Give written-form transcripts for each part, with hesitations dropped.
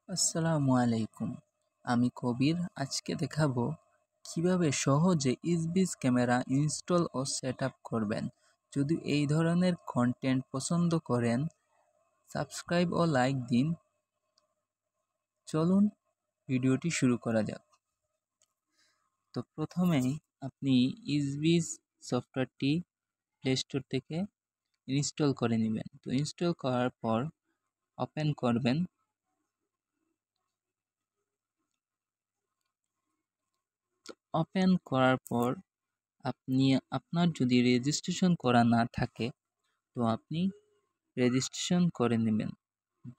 আসসালামু আলাইকুম। আমি কবির। আজকে দেখাবো কিভাবে সহজে ইসবিস ক্যামেরা ইনস্টল ও সেটআপ করবেন। যদি এই ধরনের কন্টেন্ট পছন্দ করেন, সাবস্ক্রাইব ও লাইক দিন। চলুন ভিডিওটি শুরু করা যাক। তো প্রথমেই আপনি ইসবিস সফটওয়্যারটি প্লে স্টোর থেকে ইনস্টল করে নেবেন। তো ইনস্টল করার পর ওপেন করবেন। ওপেন করার পর আপনার যদি রেজিস্ট্রেশন করা না থাকে, তো আপনি রেজিস্ট্রেশন করে নেবেন।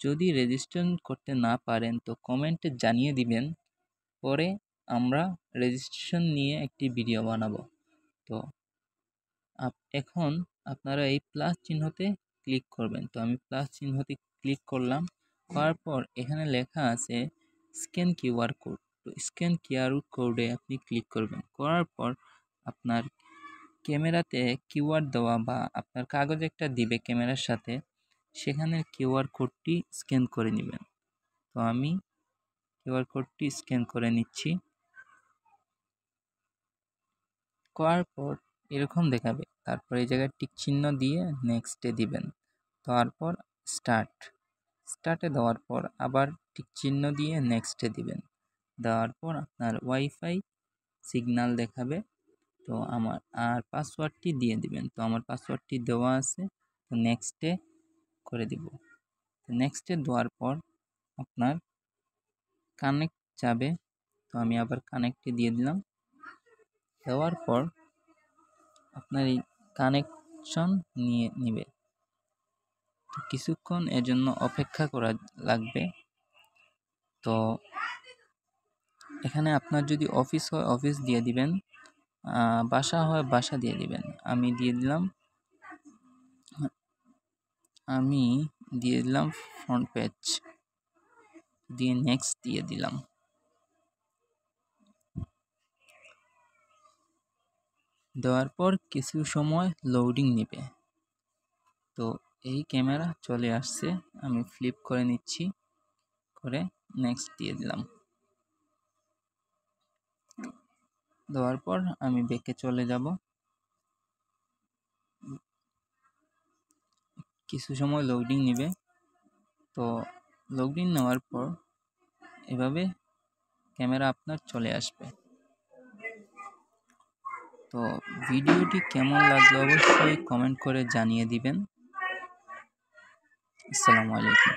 যদি রেজিস্ট্রেশন করতে না পারেন তো কমেন্টে জানিয়ে দিবেন, পরে আমরা রেজিস্ট্রেশন নিয়ে একটি ভিডিও বানাবো। তো এখন আপনারা এই প্লাস চিহ্নতে ক্লিক করবেন। তো আমি প্লাস চিহ্নতে ক্লিক করলাম। করার পর এখানে লেখা আছে স্ক্যান কিউআর কোড। তো স্ক্যান কিউআর কোডে আপনি ক্লিক করবেন। করার পর আপনার ক্যামেরাতে কিউআর দেওয়া বা আপনার কাগজ একটা দিবে ক্যামেরার সাথে, সেখানে কিউআর কোডটি স্ক্যান করে নেবেন। তো আমি কিউআর কোডটি স্ক্যান করে নিচ্ছি। করার পর এরকম দেখাবে। তারপর এই জায়গায় টিক চিহ্ন দিয়ে নেক্সটে দিবেন। তারপর স্টার্টে দেওয়ার পর আবার টিক চিহ্ন দিয়ে নেক্সটে দিবেন। দেওয়ার পর আপনার ওয়াইফাই সিগন্যাল দেখাবে। তো আমার পাসওয়ার্ডটি দিয়ে দিবেন। তো আমার পাসওয়ার্ডটি দেওয়া আছে। তো নেক্সটে করে দিব। তো নেক্সটে দেওয়ার পর আপনার কানেক্ট যাবে। তো আমি আবার কানেক্টে দিয়ে দিলাম। দেওয়ার পর আপনার এই কানেকশন নিবে। তো কিছুক্ষণ এর জন্য অপেক্ষা করা লাগবে। তো এখানে আপনার যদি অফিস হয় অফিস দিয়ে দিবেন, বাসা হয় বাসা দিয়ে দিবেন। আমি দিয়ে দিলাম ফ্রন্ট পেজ দিয়ে নেক্সট দিয়ে দিলাম। দেওয়ার পর কিছু সময় লোডিং নেবে। তো এই ক্যামেরা চলে আসছে। আমি ফ্লিপ করে নিচ্ছি, করে নেক্সট দিয়ে দিলাম। দেওয়ার পর আমি ব্যাকে চলে যাব। কিছু সময় লোডিং নেবে। তো লোডিং নেওয়ার পর এভাবে ক্যামেরা আপনার চলে আসবে। তো ভিডিওটি কেমন লাগলো অবশ্যই কমেন্ট করে জানিয়ে দিবেন। আসসালামু আলাইকুম।